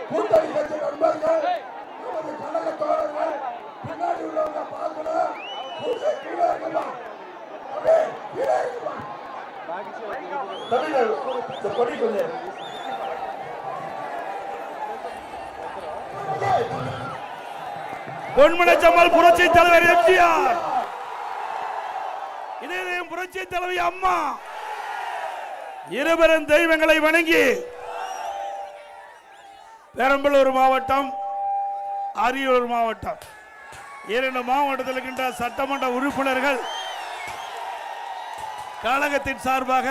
கூட்டணி கட்சி நண்பர்கள் நமது கழக தோழர்கள் பின்னாடி உள்ளவங்க பார்க்கணும். கீழே இருக்கலாம், கீழே இருக்கலாம். கொடி கொஞ்சம் பொன்மனச்சம்மாள் புரட்சி தலைவர் எம்ஜிஆர், இதயம் புரட்சி தலைவி அம்மா இருவரும் தெய்வங்களை வணங்கி பெரம்பலூர் மாவட்டம், அரியலூர் மாவட்டம், இரண்டு மாவட்டத்தில் இருக்கின்ற சட்டமன்ற உறுப்பினர்கள் கழகத்தின் சார்பாக,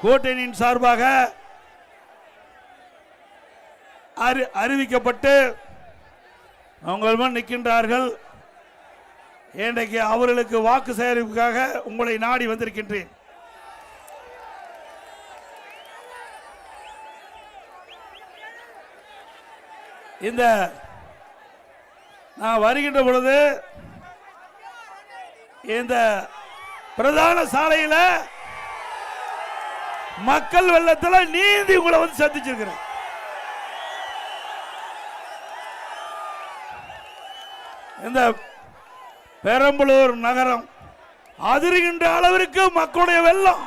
கூட்டணியின் சார்பாக அறிவிக்கப்பட்டு உங்கள் முன் நிற்கின்றார்கள். இன்றைக்கு அவர்களுக்கு வாக்கு சேகரிப்புக்காக உங்களை நாடி வந்திருக்கின்றேன். இந்த நான் வருகின்ற பொழுது இந்த பிரதான சாலையில் மக்கள் வெள்ளத்தில் நீந்தி உங்களை வந்து சந்திச்சிருக்கிறேன். இந்த பெரம்பலூர் நகரம் அதிர்கின்ற அளவிற்கு மக்களுடைய வெள்ளம்,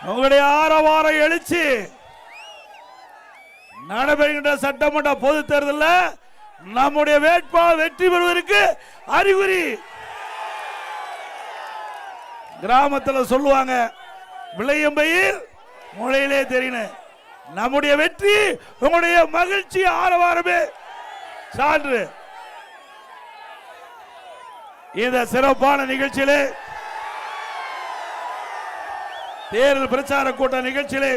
உங்களுடைய ஆரவார எழுச்சி நடைபெறுகின்ற சட்டமன்ற பொது தேர்தலில் நம்முடைய வேட்பாளர் வெற்றி பெறுவதற்கு அறிகுறி. கிராமத்தில் சொல்லுவாங்க, விளையும் பயிர் முளையிலே தெரியணும். நம்முடைய வெற்றி உங்களுடைய மகிழ்ச்சி ஆரவாரமே சான்று. இந்த சிறப்பான நிகழ்ச்சியிலே, தேர்தல் பிரச்சார கூட்ட நிகழ்ச்சியிலே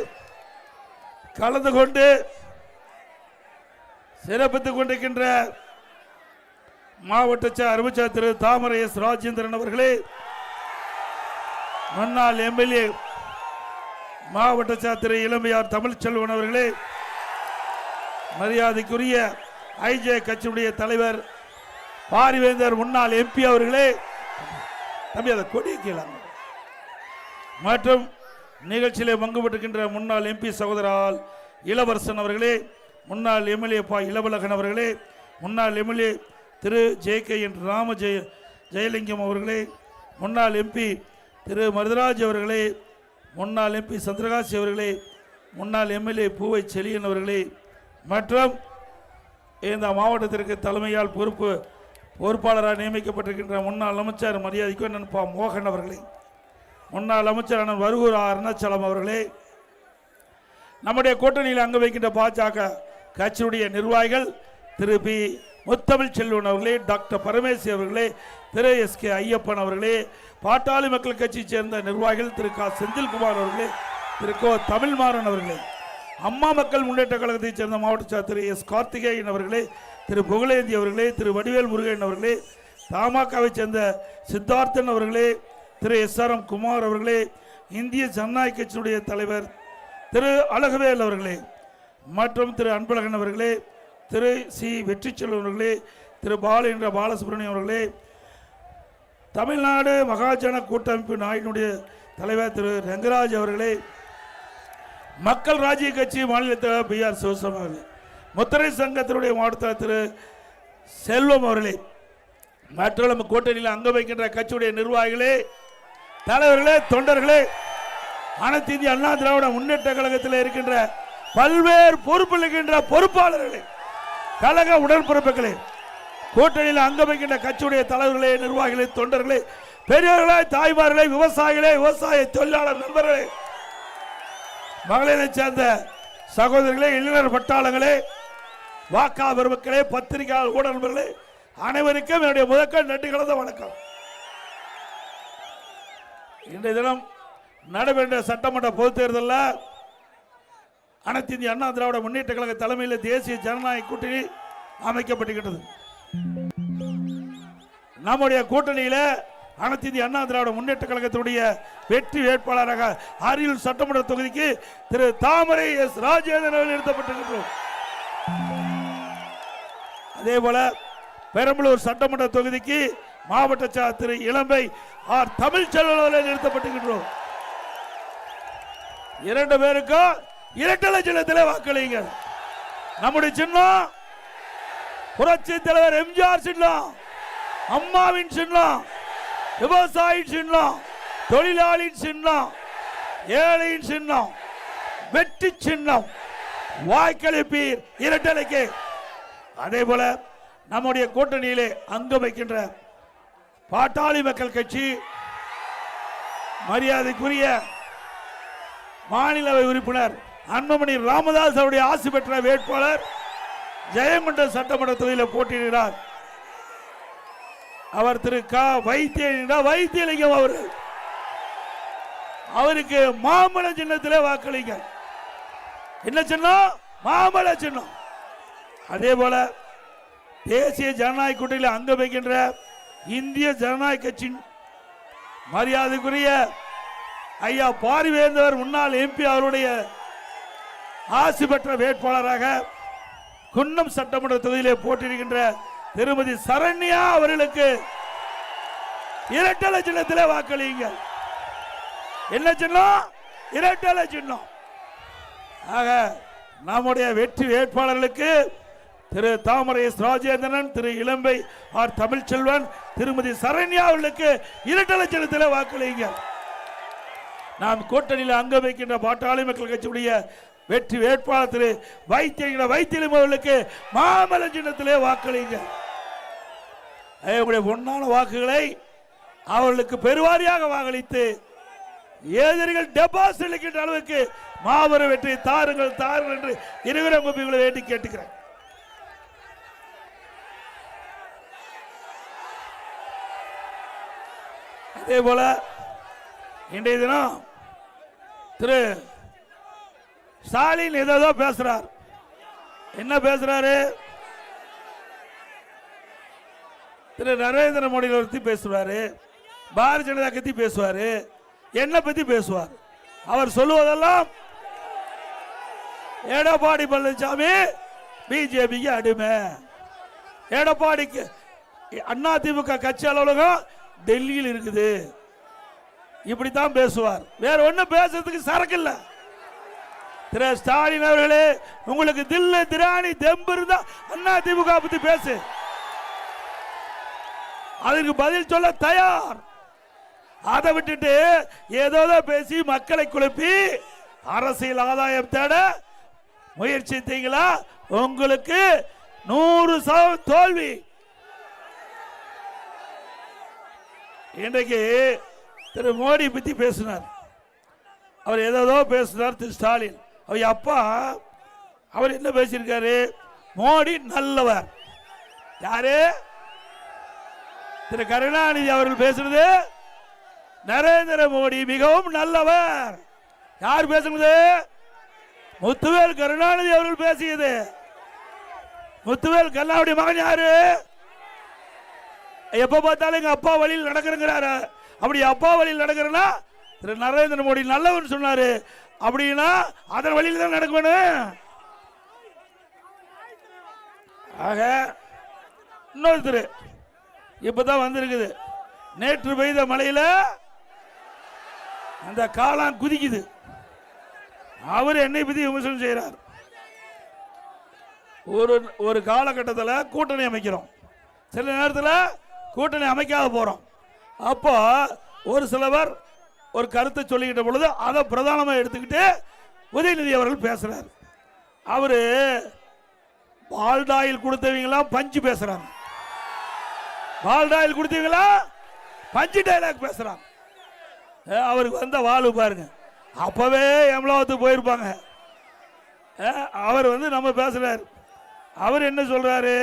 கலந்து கொண்டு சிறப்பித்துக் கொண்டிருக்கின்ற மாவட்ட அமைச்சர் திரு தாமரை எஸ் ராஜேந்திரன் அவர்களே, முன்னாள் எம்எல்ஏ மாவட்ட திரு இளமையார் தமிழ்ச்செல்வன் அவர்களே, மரியாதைக்குரிய ஐஜே கட்சியுடைய தலைவர் பாரிவேந்தர் முன்னாள் எம்பி அவர்களே, தம்பி அதை கொடி கீழாங்க, மற்றும் நிகழ்ச்சியிலே பங்குபெற்றிருக்கின்ற முன்னாள் எம்பி சகோதரால் இளவரசன் அவர்களே, முன்னாள் எம்எல்ஏ பா இளவழகன் அவர்களே, முன்னாள் எம்எல்ஏ திரு JK ராம ஜெயலிங்கம் அவர்களே, முன்னாள் எம்பி திரு மருதராஜ் அவர்களே, முன்னாள் எம்பி சந்திரகாசி அவர்களே, முன்னாள் எம்எல்ஏ பூவை செலியன் அவர்களே, மற்றும் இந்த மாவட்டத்திற்கு தலைமையால் பொறுப்பாளராக நியமிக்கப்பட்டிருக்கின்ற முன்னாள் அமைச்சர் மரியாதைக்கு அண்ணன் பா மோகன் அவர்களே, முன்னாள் அமைச்சர் அண்ணன் வருகூர் அருணாச்சலம் அவர்களே, நம்முடைய கூட்டணியில் அங்கு வைக்கின்ற பாஜக கட்சியுடைய நிர்வாகிகள் திரு பி முத்தமிழ் செல்வன் அவர்களே, டாக்டர் பரமேஸ்வரி அவர்களே, திரு SK ஐயப்பன் அவர்களே, பாட்டாளி மக்கள் கட்சியைச் சேர்ந்த நிர்வாகிகள் திரு க செந்தில்குமார் அவர்களே, திரு கோ தமிழ்மாறன் அவர்களே, அம்மா மக்கள் முன்னேற்ற கழகத்தைச் சேர்ந்த மாவட்ட திரு S கார்த்திகேயன் அவர்களே, திரு புகழேந்தி அவர்களே, திரு வடிவேல் முருகன் அவர்களே, தமாகவை சேர்ந்த சித்தார்த்தன் அவர்களே, திரு SRM குமார் அவர்களே, இந்திய ஜனநாயக கட்சியுடைய தலைவர் திரு அழகுவேல் அவர்களே, மற்றும் திரு அன்பழகன் அவர்களே, திரு சி வெற்றிச்செல்வன் அவர்களே, திரு பாலசுப்ரமணியம் அவர்களே, தமிழ்நாடு மகாஜன கூட்டமைப்பு நாயினுடைய தலைவர் திரு ரங்கராஜ் அவர்களே, மக்கள் ராஜ்ய கட்சி மாநில தலைவர் BR சிவசம் அவர்களே, முத்திரை சங்கத்தினுடைய மாவட்ட திரு செல்வம் அவர்களே, மற்றும் நம்ம கூட்டணியில் அங்க வைக்கின்ற கட்சியுடைய நிர்வாகிகளே, தலைவர்களே, தொண்டர்களே, அனைத்து இந்திய அண்ணா திராவிட முன்னேற்ற கழகத்தில் இருக்கின்ற பல்வேறு பொறுப்பில் இருக்கின்ற பொறுப்பாளர்களே, கழக உடன்பிறப்புகளே, கூட்டணியில் அங்க வைக்கின்ற கட்சியுடைய தலைவர்களே, நிர்வாகிகளே, தொண்டர்களே, பெரியவர்களே, தாய்மார்களே, விவசாயிகளே, விவசாய தொழிலாளர் நண்பர்களே, மகளிரை சேர்ந்த சகோதரிகளே, இளைஞர் பட்டாளங்களே, வாக்காளர் பெருமக்களே, பத்திரிகையாளர் ஊடக நண்பர்களே, அனைவருக்கும் என்னுடைய முதற்கண் நன்றி கலந்த வணக்கம். இன்றைய தினம் நடைபெற்ற சட்டமன்ற பொதுத் தேர்தலில் அனைத்து இந்திய அண்ணா திராவிட முன்னேற்ற கழக தலைமையில் தேசிய ஜனநாயக கூட்டணி அமைக்கப்பட்டிருக்கிறது. நம்முடைய கூட்டணியில் அனைத்து இந்திய அண்ணா திராவிட முன்னேற்ற கழகத்தினுடைய வெற்றி வேட்பாளராக அரியலூர் சட்டமன்ற தொகுதிக்கு திரு தாமரை எஸ் ராஜேந்திரன் நிறுத்தப்பட்டிருக்கிறோம். அதே போல பெரம்பலூர் சட்டமன்ற தொகுதிக்கு மாவட்ட திரு இளம்பை ஆர் தமிழ்ச்செல்வன் நிறுத்தப்பட்டிருக்கிறோம். 2 பேருக்கும் இரட்டை சின்னத்திலே வாக்களியுங்கள். நம்முடைய சின்னம் புரட்சி தலைவர் எம்ஜிஆர் சின்னம், அம்மாவின் சின்னம், விவசாயி சின்னம், தொழிலாளியின் சின்னம், ஏழையின் சின்னம், வெற்றி சின்னம். வாக்களிப்பீர் இரட்டலைக்கு. அதே போல நம்முடைய கூட்டணியிலே அங்கம் வைக்கின்ற பாட்டாளி மக்கள் கட்சி மரியாதைக்குரிய மாநிலவை உறுப்பினர் அன்புமணி ராமதாஸ் அவருடைய ஆசி பெற்ற வேட்பாளர் ஜெயங்கொண்டம் சட்டமன்ற தொகுதியில் போட்டியிடுகிறார். அவர் திரு க வைத்தியலிங்கம் அவர்கள். அவருக்கு மாம்பழ சின்னத்திலே வாக்களிங்க. என்ன சின்னம்? மாம்பழ சின்னம். அதே போல தேசிய ஜனநாயக கூட்டணியில் அங்கம் வைக்கின்ற இந்திய ஜனநாயக கட்சியின் மரியாதைக்குரிய ஐயா பாரிவேந்தர் முன்னாள் எம்பி அவருடைய ஆசி பெற்ற வேட்பாளராக குன்னம் சட்டமன்ற தொகுதியிலே போட்டியிடுகின்ற திருமதி சரண்யா அவர்களுக்கு இரட்டை சின்னத்திலே வாக்களியுங்கள். என்ன சின்னம்? இரட்டை சின்னம். ஆக நம்முடைய வெற்றி வேட்பாளர்களுக்கு திரு தாமரை எஸ் ராஜேந்திரன், திரு இளம்பை ஆர் தமிழ்ச்செல்வன், திருமதி சரண்யா அவர்களுக்கு இரட்டை சின்னத்திலே வாக்களியுங்கள். நாம் கூட்டணியில் அங்கம் வைக்கின்ற பாட்டாளி மக்கள் கட்சியுடைய வெற்றி வேட்பாளர் திரு வைத்தியலிங்கம் அவர்களுக்கு மாமல சின்னத்திலே வாக்களியுங்கள். உங்களுடைய பொன்னான வாக்குகளை அவர்களுக்கு பெருவாரியாக வாக்களித்து எதிரிகள் டெபாசிட் அளிக்கின்ற அளவுக்கு மாபெரும் வெற்றி தாருங்கள் என்று இருவரும் உங்களை வேண்டி கேட்டுக்கிறேன். அதே போல இன்றைய தினம் திரு ஸ்டாலின் ஏதோ பேசுறார். என்ன பேசுறாரு? திரு நரேந்திர மோடி பத்தி பேசுவாரு, பாரதிய ஜனதா பத்தி பேசுவாரு, என்ன பத்தி பேசுவார். அவர் சொல்லுவதெல்லாம் எடப்பாடி பழனிசாமி பிஜேபிக்கு அடிமை, எடப்பாடிக்கு அதிமுக கட்சி அலுவலகம் டெல்லியில் இருக்குது, இப்படித்தான் பேசுவார். வேற ஒன்னும் பேசுறதுக்கு சரக்கு இல்ல. திரு ஸ்டாலின் அவர்களே, உங்களுக்கு தில்லு திராணி தெம்பு இருந்தா அதிமுக பத்தி பேசு, அதற்கு பதில் சொல்ல தயார். அதை விட்டுட்டு ஏதோ பேசி மக்களை குழப்பி அரசியல் ஆதாயம் தேட முயற்சித்தீங்களா? உங்களுக்கு 100% தோல்வி. இன்றைக்கு திரு மோடி பத்தி பேசினார். அவர் ஏதோ பேசினார் திரு ஸ்டாலின். அவர் அப்பா அவர் என்ன பேசியிருக்காரு? மோடி நல்லவர். யாரு? திரு கருணாநிதி அவர்கள் பேசுறது நரேந்திர மோடி மிகவும் நல்லவர். யார் பேசுறது? முத்துவேல் கருணாநிதி அவர்கள் பேசியது. முத்துவேல் கருணாநிதி மகன் யாரு? எப்ப பார்த்தாலும் எங்க அப்பா வழியில் நடக்கிறேங்கிறாரு. அப்படி அப்பா வழியில் நடக்கிறேன்னா திரு நரேந்திர மோடி நல்லவன் சொன்னாரு. அப்படின்னா அதன் வழியில் தான் நடக்கணும். ஆக இன்னொருத்தர் இப்பதான் வந்திருக்குது. நேற்று பெய்த மழையில அந்த காளான் குதிக்குது. அவர் என்னை பத்தி விமர்சனம் செய்யறார். ஒரு காலகட்டத்தில் கூட்டணி அமைக்கிறோம், சில நேரத்தில் கூட்டணி அமைக்காத போறோம். அப்போ ஒரு சிலவர் ஒரு கருத்தை சொல்லிக்கிட்ட பொழுது அதை பிரதானமாக எடுத்துக்கிட்டு உதயநிதி அவர்கள் பேசுறார். அவரு பால்டாயில் கொடுத்தவங்களாம் பஞ்சு பேசுறாங்க, பால்டாயில் கொடுத்தவங்களா பஞ்சு டைலாக் பேசுறாங்க. அவருக்கு வந்த வாழ்வு பாருங்க, அப்பவே எம்லாவத்துக்கு போயிருப்பாங்க. அவர் நம்ம பேசுறாரு. அவர் என்ன சொல்றாரு?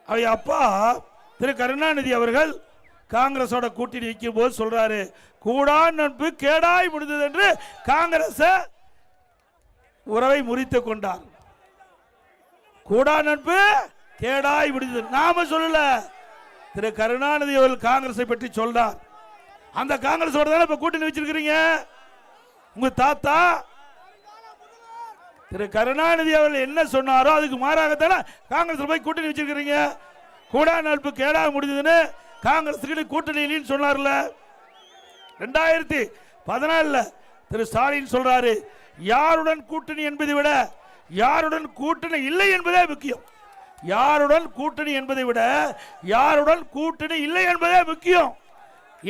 அவ அப்பா திரு கருணாநிதி அவர்கள் காங்கிரஸோட கூட்டணி வைக்கும் போது சொல்றாரு, கூடா நட்பு கேடாய் முடிந்தது என்று காங்கிரஸ் உறவை முறித்துக் கொண்டார். கூடா நட்பு கேடாய் முடிந்தது நாம சொல்லல, திரு கருணாநிதி அவர்கள் காங்கிரஸை பற்றி சொல்றார். அந்த காங்கிரஸோட தானே இப்ப கூட்டணி வச்சிருக்கிறீங்க. உங்க தாத்தா திரு கருணாநிதி அவர்கள் என்ன சொன்னாரோ அதுக்கு மாறாகத்தானே காங்கிரஸ் போய் கூட்டணி வச்சிருக்கிறீங்க. கூடா நட்பு கேடா முடிஞ்சதுன்னு காங்கிரஸ் கூட்டணி சொன்னார்ல. 2014 திரு ஸ்டாலின் சொல்றாரு, யாருடன் கூட்டணி என்பதை விட யாருடன் கூட்டணி இல்லை என்பதே முக்கியம். யாருடன் கூட்டணி என்பதை விட யாருடன் கூட்டணி இல்லை என்பதே முக்கியம்.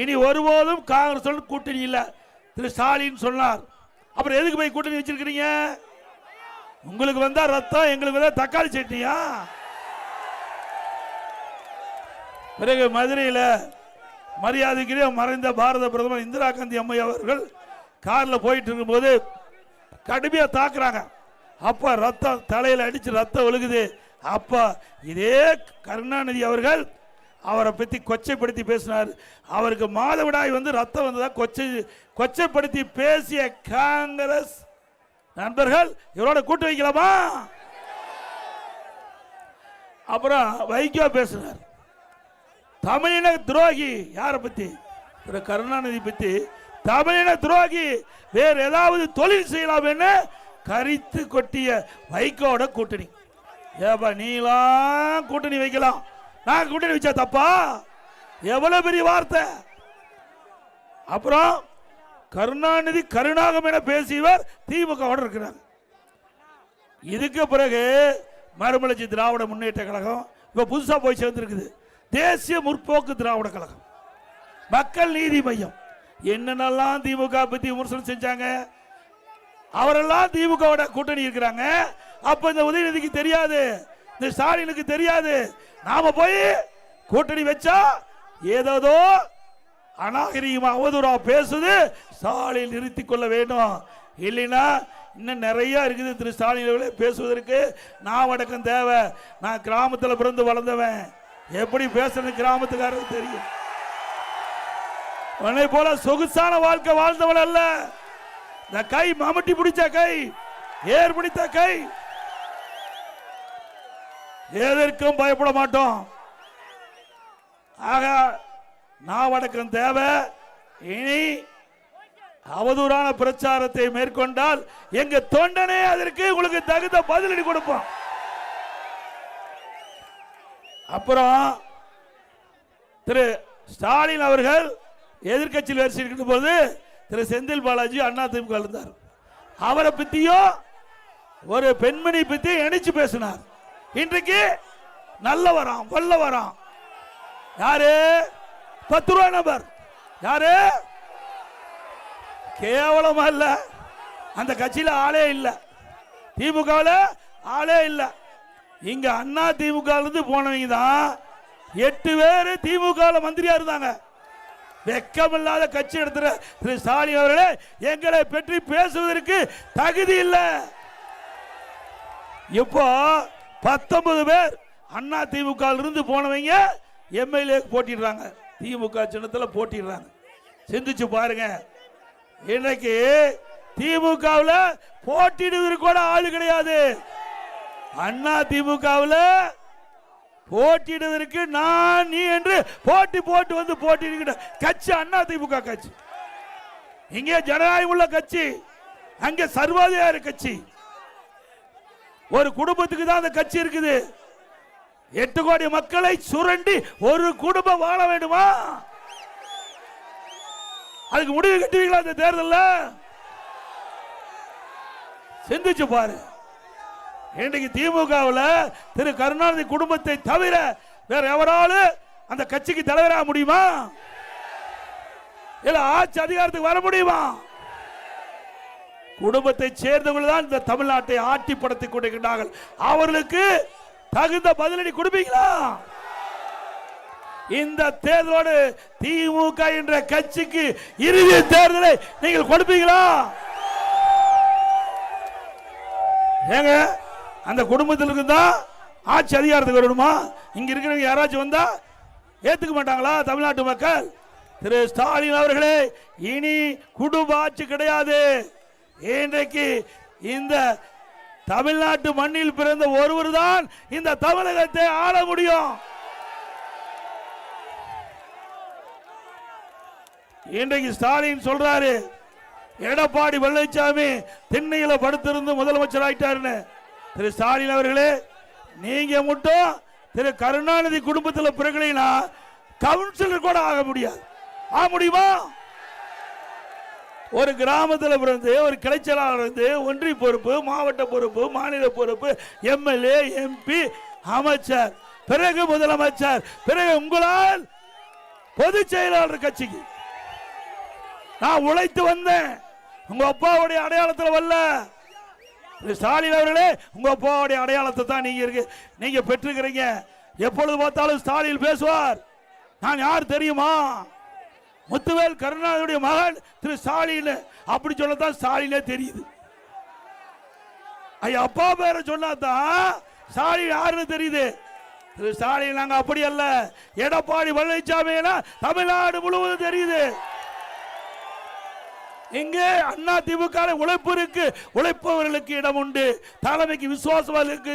இனி ஒருபோதும் காங்கிரஸ் கூட்டணி இல்லை திரு ஸ்டாலின் சொன்னார். அப்புறம் எதுக்கு போய் கூட்டணி வச்சிருக்கீங்க? உங்களுக்கு வந்தா ரத்தம், எங்களுக்கு வந்தா தக்காளி சட்னியா? பிறகு மதுரையில் மரியாதைக்குரிய மறைந்த பாரத பிரதமர் இந்திரா காந்தி அம்மை அவர்கள் காரில் போயிட்டு இருக்கும்போது கடுமையா தாக்குறாங்க. அப்ப ரத்தம் தலையில் அடிச்சு ரத்தம் ஒழுகுது. அப்ப இதே கருணாநிதி அவர்கள் அவரை பத்தி கொச்சைப்படுத்தி பேசினார். அவருக்கு மாதவிடாய் வந்து ரத்தம் வந்ததா கொச்சைப்படுத்தி பேசிய காங்கிரஸ் நண்பர்கள் இவரோட கூட்டு வைக்கலாமா? அப்புறம் வைகோ பேசினார், தமிழின துரோகி. யாரை பத்தி? திரு கருணாநிதி பத்தி. தமிழின துரோகி, வேற ஏதாவது தொழில் செய்யலாம் என்று கரித்து கொட்டிய வைகோட கூட்டணி. ஏப்பா நீலாம் கூட்டணி வைக்கலாம், நான் கூட்டணி வச்சா தப்பா? எவ்வளவு பெரிய வார்த்தை! அப்புறம் கருணாநிதி கருணாகம் என பேசியவர் திமுக இருக்கிறார். இதுக்கு பிறகு மறுமலர்ச்சி திராவிட முன்னேற்ற கழகம் இப்ப புதுசா போய் சேர்ந்திருக்குது, தேசிய முற்போக்கு திராவிட கழகம், மக்கள் நீதி மையம். என்னென்னலாம் திமுக பத்தி விமர்சனம் செஞ்சாங்க, அவரெல்லாம் திமுக கூட்டணி இருக்கிறாங்க. அப்ப இந்த உதயநிதிக்கு தெரியாது, இந்த ஸ்டாலினுக்கு தெரியாது. நாம போய் கூட்டணி வச்சா ஏதோ அநாகரிகமா அவதூறா பேசுது, ஸ்டாலின் நிறுத்திக் கொள்ள வேண்டும். இல்லைன்னா இன்னும் நிறைய இருக்குது திரு ஸ்டாலின் பேசுவதற்கு. நான் அடக்கம் தேவை. நான் கிராமத்தில் பிறந்து வளர்ந்தவன், எப்படி பேசுறது கிராமத்துக்காரருக்கு தெரியும். உன்னை போல சொகுசான வாழ்க்கை வாழ்ந்தவன் அல்ல. இந்த கை மம்முட்டி பிடிச்ச கை, ஏர் பிடித்த கை. எதற்கும் பயப்பட மாட்டோம். ஆக நாவடக்கம் தேவை. இனி அவதூறான பிரச்சாரத்தை மேற்கொண்டால் எங்க தொண்டனே அதற்கு உங்களுக்கு தகுந்த பதிலடி கொடுப்போம். அப்புறம் திரு ஸ்டாலின் அவர்கள் எதிர்கட்சியில் வரிசை இருக்கிற போது திரு செந்தில் பாலாஜி அண்ணா திமுக இருந்தார். அவரை பத்தியும் ஒரு பெண்மணி பத்தி இணைச்சு பேசினார். இன்றைக்கு நல்ல வரான் வல்ல வரான். யாரு? 10 ரூபாய் நபர். யாரு? கேவலமா இல்ல, அந்த கட்சியில ஆளே இல்ல, திமுக ஆளே இல்ல. இங்க அண்ணா திமுக இருந்து போனவங்க தான் 8 பேர் திமுக மந்திரியா இருந்தாங்க. வெக்கமில்லாத கட்சி நடத்துற திரு ஸ்டாலின் அவர்களே எங்களை பற்றி பேசுவதற்கு தகுதி இல்லை. இப்போ 19 பேர் அண்ணா திமுக இருந்து போனவங்க எம்எல்ஏ போட்டிடுறாங்க, திமுக சின்னத்தில் போட்டிடுறாங்க. சிந்திச்சு பாருங்க. இன்னைக்கு திமுகவில் போட்டிடுவதற்கு கூட ஆளு கிடையாது. அண்ணா திமுகவில் போட்டிடுவதற்கு நான் நீ என்று போட்டி போட்டு வந்து போட்டிடுகிற கட்சி அண்ணா திமுக கட்சி. இங்கே ஜனநாயகம் உள்ள கட்சி, அங்கே சர்வாதிகார கட்சி. ஒரு குடும்பத்துக்கு தான் அந்த கட்சி இருக்குது. 8 கோடி மக்களை சுரண்டி ஒரு குடும்பம் வாழ வேண்டுமா? அதுக்கு முடிவு கட்டுவீங்களா இந்த தேர்தலில்? சிந்திச்சு பாரு. இன்றைக்கு திமுகவில் திரு கருணாநிதி குடும்பத்தை தவிர வேற எவராலும் அந்த கட்சிக்கு தலைவராக முடியுமா? இல்ல ஆட்சி அதிகாரத்துக்கு வர முடியுமா? குடும்பத்தை சேர்ந்தவர்கள் தான் இந்த தமிழ்நாட்டை ஆட்டி படுத்திக் கொண்டிருக்கிறார்கள். அவர்களுக்கு தகுந்த பதிலடி கொடுப்பீங்களா? இந்த தேர்தலோடு திமுக என்ற கட்சிக்கு இறுதி தேர்தலை நீங்கள் கொடுப்பீங்களா? ஏங்க அந்த குடும்பத்தில் இருந்தா ஆட்சி அதிகாரத்துக்கு வரணுமா? இங்க இருக்கிறவங்க யாராச்சும் வந்தா ஏத்துக்க மாட்டாங்களா தமிழ்நாட்டு மக்கள்? திரு ஸ்டாலின் அவர்களே, இனி குடும்ப ஆட்சி கிடையாது. இன்றைக்கு இந்த தமிழ்நாட்டு மண்ணில் பிறந்த ஒருவர் தான் இந்த தமிழகத்தை ஆள முடியும். இன்றைக்கு ஸ்டாலின் சொல்றாரு, எடப்பாடி பழனிசாமி திண்ணையில படுத்திருந்து முதலமைச்சர் ஆயிட்டாருன்னு. திரு ஸ்டாலின் அவர்களே, நீங்க மட்டும் திரு கருணாநிதி குடும்பத்தில் பிறகுனா கவுன்சிலர் கூட ஆக முடியாது. ஆக முடியுமா? ஒரு கிராமத்தில் பிறந்து ஒரு கிளைச்சலாளர் இருந்து ஒன்றிய பொறுப்பு, மாவட்ட பொறுப்பு, மாநில பொறுப்பு, எம்எல்ஏ, எம்பி, அமைச்சர், பிறகு முதலமைச்சர், பிறகு உங்களால் பொதுச் செயலாளர் கட்சிக்கு நான் உழைத்து வந்தேன். உங்க அப்பாவுடைய அடையாளத்தில் வரல. ஸ்டாலின் அவர்களே, உங்க அப்பாவுடைய அடையாளத்தை தான் நீங்க பெற்றுக்கிறீங்க. எப்பொழுது பார்த்தாலும் ஸ்டாலின் பேசுவார். நான் யார் தெரியுமா? முத்துவேல் கருணாநிதியுடைய மகன் திரு ஸ்டாலின். அப்படி சொல்லத்தான் ஸ்டாலினே தெரியுது. ஐயா அப்பா பேரை சொன்னாதான் ஸ்டாலின் யாருன்னு தெரியுது. திரு ஸ்டாலின் நாங்க அப்படி அல்ல. எடப்பாடி பழனிசாமி தமிழ்நாடு முழுவதும் தெரியுது. இங்கே அண்ணா திமுக உழைப்பு இருக்கு, உழைப்பவர்களுக்கு இடம் உண்டு, தலைமைக்கு விசுவாசவாளுக்கு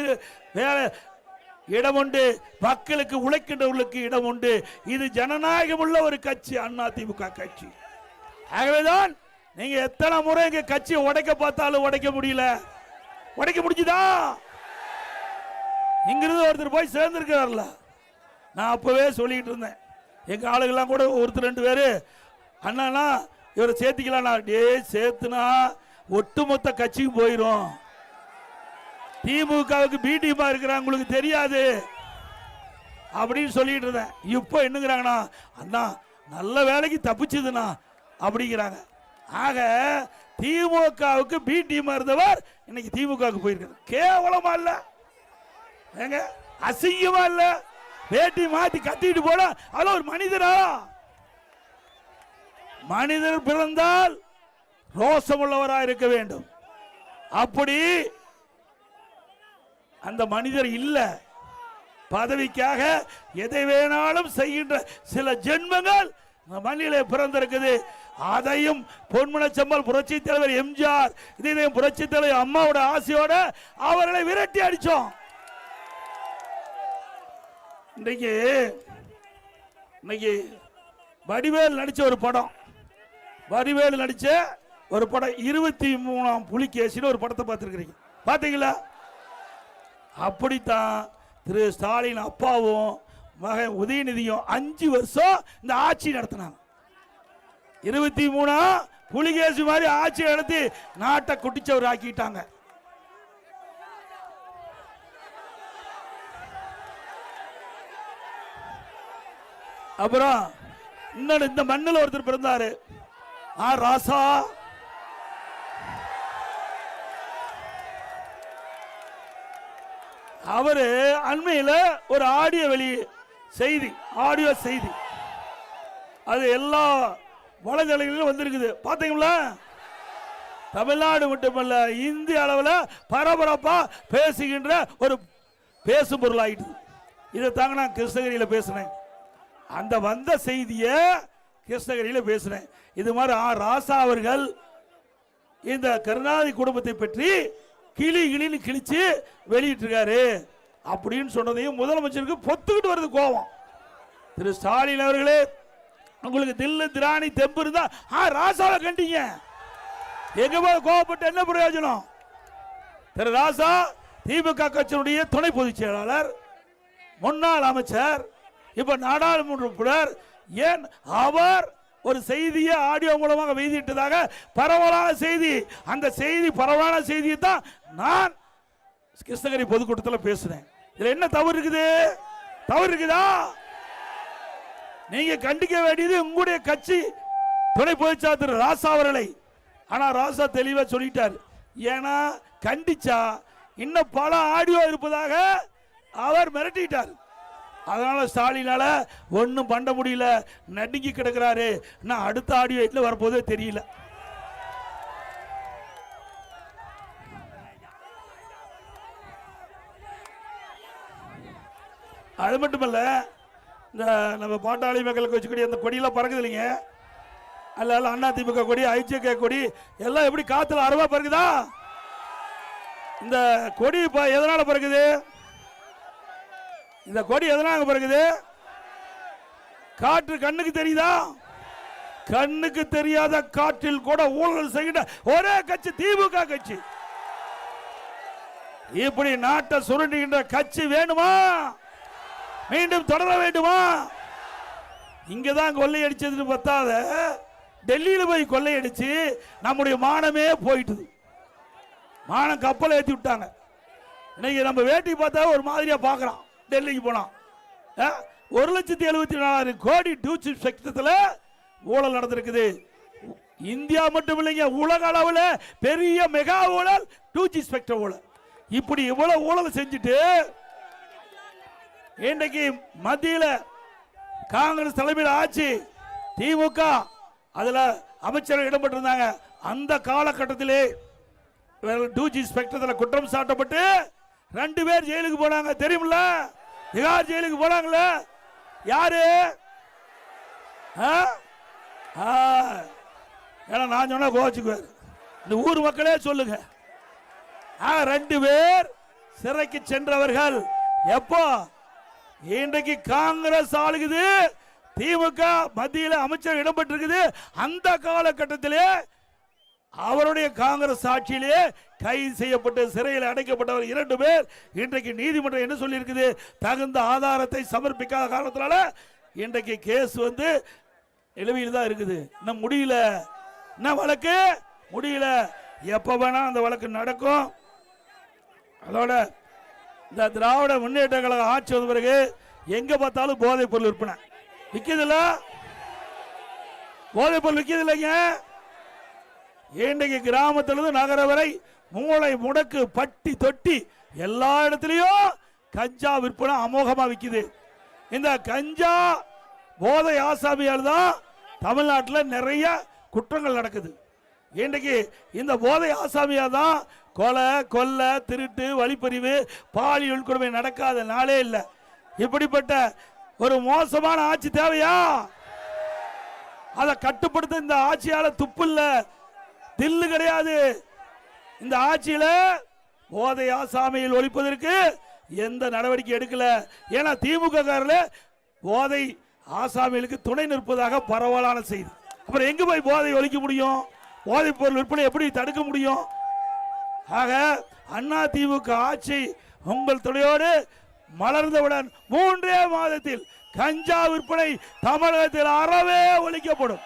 இடம் உண்டு, மக்களுக்கு உழைக்கின்றவர்களுக்கு இடம் உண்டு. இது ஜனநாயகம் உள்ள ஒரு கட்சி அண்ணா திமுக கட்சி. ஆகவேதான் நீங்க எத்தனை முறை இங்க கட்சியை உடைக்க பார்த்தாலும் உடைக்க முடியல. உடைக்க முடிஞ்சுதா? இங்கிருந்து ஒருத்தர் போய் சேர்ந்திருக்கிறார்ல. நான் அப்பவே சொல்லிட்டு இருந்தேன். எங்க ஆளுகள்லாம் கூட ஒருத்தர் ரெண்டு பேரு அண்ணா இவரை சேர்த்திக்கலாம், சேர்த்துனா ஒட்டுமொத்த கட்சிக்கு போயிரும். திமுகவுக்கு பி டீமா இருக்கிறாங்க, உங்களுக்கு தெரியாது அப்படின்னு சொல்லிட்டு இருந்தேன். இப்போ என்னங்கிறாங்கண்ணா, அண்ணா நல்ல வேலைக்கு தப்பிச்சுதுண்ணா அப்படிங்கிறாங்க. ஆக திமுகவுக்கு பி டீமா இருந்தவர் இன்னைக்கு திமுகவுக்கு போயிருக்காரு. கேவலமா இல்ல? ஏங்க அசிங்கமா இல்ல? வேட்டி மாத்தி கத்திட்டு போட அது ஒரு மனிதரா? மனிதர் பிறந்தால் ரோசமுள்ளவராக இருக்க வேண்டும். அப்படி அந்த மனிதர் இல்ல. பதவிக்காக எதை வேணாலும் செய்கின்ற சில ஜென்மங்கள் மண்ணிலே பிறந்திருக்குது. அதையும் பொன்மனச்செம்மல் புரட்சி தலைவர் எம்ஜிஆர், இதையும் புரட்சி தலைவர் அம்மாவோட ஆசையோட அவர்களை விரட்டி அடிச்சோம். இன்னைக்கு வடிவேல் நடிச்ச ஒரு படம், வடிவேல் நடிச்ச ஒரு படம் 23ஆம் புலிகேசின்னு ஒரு படத்தை பார்த்துருக்கிறீங்க, பார்த்தீங்களா? அப்படித்தான் திரு ஸ்டாலின் அப்பாவும் மகன் உதயநிதியும் 5 வருஷம் இந்த ஆட்சி நடத்தினாங்க. 23ஆம் புலிகேசி மாதிரி ஆட்சி நடத்தி நாட்டை குட்டிச்சவர் ஆக்கிட்டாங்க. அப்புறம் இன்னொரு இந்த மண்ணில் ஒருத்தர் பிறந்தாரு, ராசா. அவரு அண்மையில் ஒரு ஆடியோ செய்தி அது எல்லா வலைதளங்களிலும் வந்திருக்குது, பாத்தீங்களா? தமிழ்நாடு மட்டுமல்ல, இந்திய அளவில் பரபரப்பா பேசுகின்ற ஒரு பேசும் பொருள் ஆயிட்டு. இதை தாங்க நான் கிருஷ்ணகிரியில் பேசினேன். அந்த வந்த செய்தியை கிருஷ்ணகிரியில் பேசினேன். இது மாதிரி ராசா அவர்கள் இந்த கருணாநிதி குடும்பத்தை பற்றி கிளின்னு கிழிச்சு வெளியிட்டிருக்காரு அப்படின்னு சொன்னதையும் முதலமைச்சருக்கு பொத்துக்கிட்டு வருது கோபம். திரு ஸ்டாலின் அவர்களே, உங்களுக்கு தில்லு திராணி தெம்பு இருந்தா ராசாவை கண்டீங்க, எங்க போய் கோபப்பட்டு என்ன பிரயோஜனம்? திரு ராசா திமுக கட்சியினுடைய துணை பொதுச் செயலாளர், முன்னாள் அமைச்சர், இப்ப நாடாளுமன்ற உறுப்பினர். ஏன் அவர் ஒரு செய்தியை ஆடியோ மூலமாக வெளியிட்டதாக பரவலான செய்தி, அந்த செய்தி பரவலான செய்தியை தான் நான் கிருஷ்ணகிரி பொதுக்கூட்டத்தில் பேசுறேன். இதுல என்ன தவறு இருக்குது? தவறு இருக்குதா? நீங்க கண்டிக்க வேண்டியது உங்களுடைய கட்சி துணை பொதுச்செயலாளர் திரு ராசா அவர்களை. ஆனா ராசா தெளிவா சொல்லிட்டார். ஏன்னா கண்டிச்சா இன்னும் பல ஆடியோ இருப்பதாக அவர் மிரட்டிட்டார். அதனால ஸ்டாலினால ஒன்னும் பண்ண முடியல, நடுங்கி கிடக்கிறாரு. நான் அடுத்த ஆடியோ எட்ல வரப்போதே தெரியல. அது மட்டுமல்ல, இந்த நம்ம பாட்டாளி மக்களுக்கு வச்சுக்கூடிய அந்த கொடியெல்லாம் பறக்குது இல்லைங்க, அல்ல அண்ணா திமுக கொடி, ஐஜேகே கொடி எல்லாம் எப்படி காத்துல அருவா பறக்குதா? இந்த கொடி எதனால பறக்குது? இந்த கொடி எதனால பறக்குது? காற்று கண்ணுக்கு தெரியுதா? கண்ணுக்கு தெரியாத காற்றில் கூட ஊழல் செய்கின்ற ஒரே கட்சி திமுக கட்சி. இப்படி நாட்டை சுரண்டுகின்ற கட்சி வேணுமா? மீண்டும் தொடர வேண்டுமா? இங்கதான் கொள்ளையடிச்சது பத்தாத டெல்லியில போய் கொள்ளையடிச்சு நம்முடைய மானமே போயிட்டுது. மானம் கப்பல் ஏற்றி விட்டாங்க. இன்னைக்கு நம்ம வேட்டி பார்த்தா ஒரு மாதிரியா பார்க்கலாம். டெல்லிக்கு போனோம் 1,74,000 கோடி டூச்சி செக்டத்தில் ஊழல் நடந்திருக்குது. இந்தியா மட்டும் இல்லைங்க, உலக அளவில் பெரிய மெகா ஊழல் டூச்சி ஸ்பெக்டர் ஊழல். இப்படி இவ்வளவு ஊழல் செஞ்சுட்டு இன்றைக்கு மத்தியில் காங்கிரஸ் தலைமையில் ஆட்சி, திமுக அதுல அமைச்சர் இடம்பெற்றிருந்தாங்க. அந்த காலகட்டத்திலே டூஜி ஸ்பெக்டத்தில் குற்றம் சாட்டப்பட்டு 2 பேர் ஜெயிலுக்கு போனாங்க. தெரியுமில்ல? திகார் ஜெயிலுக்கு போனாங்கள. யாரு? ஏன்னா நான் சொன்னா கோச்சுக்குவார். இந்த ஊர் மக்களே சொல்லுங்க. 2 பேர் சிறைக்கு சென்றவர்கள். எப்போ? இன்றைக்கு காங்கிரஸ் ஆளுகுது, திமுக மத்தியில் அமைச்சர் இடம்பெற்றிருக்குது. அந்த காலகட்டத்திலே அவருடைய காங்கிரஸ் ஆட்சியிலே கைது செய்யப்பட்டு சிறையில் அடைக்கப்பட்டவர் 2 பேர். இன்றைக்கு நீதிமன்றம் என்ன சொல்லி இருக்குது? தகுந்த ஆதாரத்தை சமர்ப்பிக்காத காரணத்தினால இன்றைக்கு கேஸ் நிலுவையில் தான் இருக்குது. இன்னும் முடியல. என்ன வழக்கு? முடியல. எப்ப வேணா அந்த வழக்கு நடக்கும். அதோட இந்த திராவிட முன்னேற்ற கழக ஆட்சி வந்த பிறகு எங்க பார்த்தாலும் போதைப் பொருள் விற்பனை விற்கிறதில்ல. போதைப் பொருள் விற்கிறதில்லைங்க. இன்றைக்கு கிராமத்திலிருந்து நகர வரை மூளை முடக்கு பட்டி தொட்டி எல்லா இடத்துலையும் கஞ்சா விற்பனை அமோகமா விற்குது. இந்த கஞ்சா போதை ஆசாமியால் தான் தமிழ்நாட்டில் நிறைய குற்றங்கள் நடக்குது. இன்றைக்கு இந்த போதை ஆசாமியால் தான் கொலை, கொள்ளை, திருட்டு, வழிப்பறிவு, பாலியல் கொடுமை நடக்காத நாளே இல்லை. இப்படிப்பட்ட ஒரு மோசமான ஆட்சி தேவையா? அதை கட்டுப்படுத்த இந்த ஆட்சியால துப்பு இல்ல, தில்லு கிடையாது. இந்த ஆட்சியில போதை ஆசாமியில் ஒழிப்பதற்கு எந்த நடவடிக்கை எடுக்கல. ஏன்னா திமுக காரர்கள் போதை ஆசாமிகளுக்கு துணை நிற்பதாக பரவலான செய்தி. அப்புறம் எங்க போய் போதை ஒழிக்க முடியும்? போதைப் பொருள் விற்பனை எப்படி தடுக்க முடியும்? ஆக அண்ணா திமுக ஆட்சி உங்கள் துணையோடு மலர்ந்தவுடன் 3 மாதத்தில் கஞ்சா விற்பனை தமிழகத்தில் அறவே ஒழிக்கப்படும்.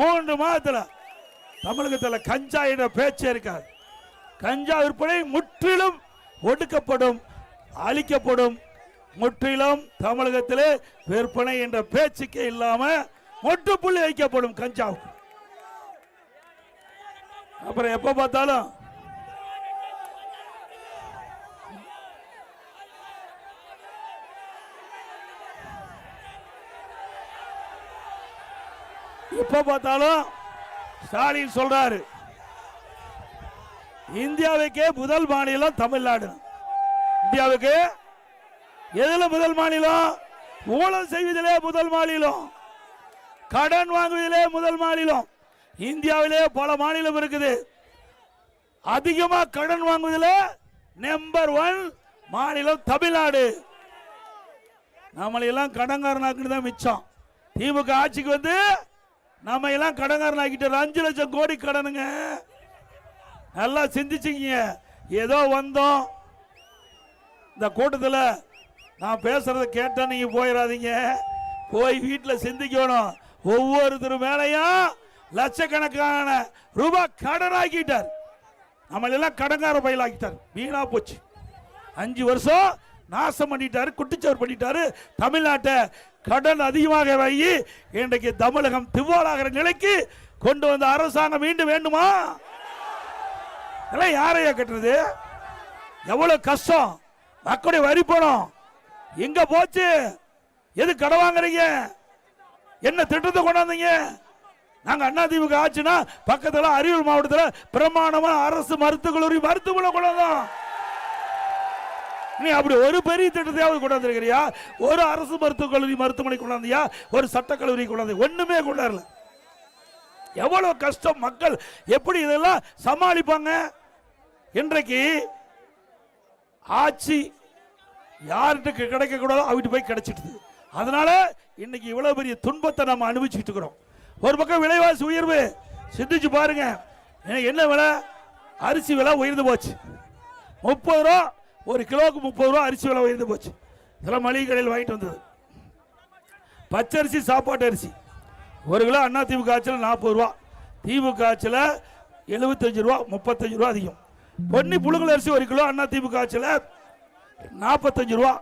3 மாதத்தில் தமிழகத்தில் கஞ்சா என்ற பேச்சே இருக்காது. கஞ்சா விற்பனை முற்றிலும் ஒடுக்கப்படும், அழிக்கப்படும். முற்றிலும் தமிழகத்தில் விற்பனை என்ற பேச்சுக்கே இல்லாம முற்றுப்புள்ளி வைக்கப்படும் கஞ்சாவுக்கு. அப்புறம் எப்ப பார்த்தாலும் ஸ்டாலின் சொல்றாரு இந்தியாவுக்கே முதல் மாநிலம் தமிழ்நாடு. இந்தியாவுக்கு எதுல முதல் மாநிலம்? ஊழல் செய்வதிலே முதல் மாநிலம், கடன் வாங்குவதிலே முதல் மாநிலம். இந்தியாவிலே பல மாநிலம் இருக்குது. அதிகமா கடன் வாங்குவதிலே நம்பர் 1 மாநிலம் தமிழ்நாடு. நம்மளை எல்லாம் கடன்காரனாக்குன்னு தான் மிச்சம். திமுக ஆட்சிக்கு நம்ம எல்லாம் கடன்காரனாக்கிட்டு 5 லட்சம் கோடி கடனுங்க. நல்லா சிந்திச்சுங்க. ஏதோ வந்தோம். இந்த கூட்டத்தில் நான் பேசுறத கேட்டா நீங்க போயிடாதீங்க. போய் வீட்டில் சிந்திக்கணும். ஒவ்வொருத்தர் மேலையும் லட்சக்கணக்கான ரூபாய் கடனாக்கிட்டார். நம்மள எல்லாம் கடன்கார பயிலாக்கிட்டார். வீணா போச்சு. 5 வருஷம் நாசம் பண்ணிட்டாரு, குட்டிச்சவர் பண்ணிட்டாரு. தமிழ்நாட்டை கடன் அதிகமாக வாங்கி இன்றைக்கு தமிழகம் திவாலாகிற நிலைக்கு கொண்டு வந்த அரசாங்கம் மீண்டும் வேண்டுமா? யாரையா கட்டுறது? எவ்வளவு கஷ்டம். மக்களுடைய வரி பணம் எங்க போச்சு? எது கடன் வாங்குறீங்க? என்ன திட்டத்தை கொண்டாந்தீங்க? நாங்க அண்ணா திமுக ஆச்சுன்னா பக்கத்துல அரியலூர் மாவட்டத்தில் பிரமாணமா அரசு மருத்துவக் கல்லூரி மருத்துவமனை கொண்டாந்தோம். நீ அப்படி ஒரு பெரிய திட்டத்தையாவது கொண்டாந்துருக்கிறியா? ஒரு அரசு மருத்துவக் கல்லூரி மருத்துவமனை கொண்டாந்தியா? ஒரு சட்டக்கல்லூரி கொண்டாந்து? ஒண்ணுமே கொண்டாடல. எவ்வளவு கஷ்டம். மக்கள் எப்படி இதெல்லாம் சமாளிப்பாங்க? இன்றைக்கு ஆட்சி யார்கிட்ட கிடைக்க கூடாதோ அவட்டு போய் கிடைச்சிட்டு, அதனால இன்னைக்கு இவ்வளவு பெரிய துன்பத்தை நம்ம அனுபவிச்சுட்டு இருக்கிறோம். ஒரு பக்கம் விலைவாசி உயர்வு, சிந்திச்சு பாருங்க. என்ன விலை? அரிசி விலை உயர்ந்து போச்சு. 30 ரூபா ஒரு கிலோவுக்கு, 30 ரூபா அரிசி விலை உயர்ந்து போச்சு. இதெல்லாம் மளிகை கடையில் வாங்கிட்டு வந்தது. பச்சரிசி, சாப்பாட்டு அரிசி ஒரு கிலோ அண்ணா திமுக ஆட்சியில் 40 ரூபா, திமுக ஆட்சியில் 75 ரூபா, 35 ரூபா அதிகம். பொன்னி புழுங்கல் அரிசி ஒரு கிலோ அண்ணா திமுக ஆட்சியில் 45 ரூபா,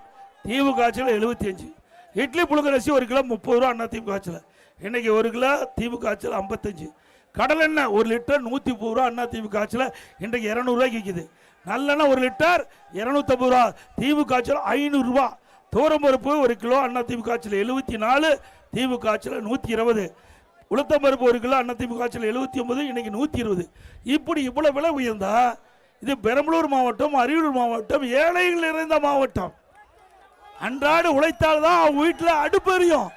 திமுக ஆட்சியில் 75. இட்லி புழுங்கல் அரிசி ஒரு கிலோ 30 ரூபா அண்ணா திமுக ஆட்சியில், இன்னைக்கு ஒரு கிலோ திமுக ஆட்சியில் 55. கடலெண்ணெய் ஒரு லிட்டர் 130 ரூபா அண்ணா திமுக ஆட்சியில் இன்றைக்கு 200 ரூபாய்க்கு விற்கிது. நல்லெண்ணெய் ஒரு லிட்டர் 250 ரூபா, திமுக ஆட்சியில் 500 ரூபா. தூரம்பருப்பு ஒரு கிலோ அண்ணா திமுக ஆட்சியில் 74, திமுக ஆட்சியில் 120. உளுத்தம்பருப்பு ஒரு கிலோ அண்ணா திமுக ஆட்சியில் 79, இன்னைக்கு 120. இப்படி இவ்வளவு விலை உயர்ந்தா இது பெரம்பலூர் மாவட்டம், அரியலூர் மாவட்டம் ஏழைகள் நிறைந்த மாவட்டம். அன்றாடு உழைத்தால்தான் அவங்க வீட்டில் அடுப்பு எரியும்.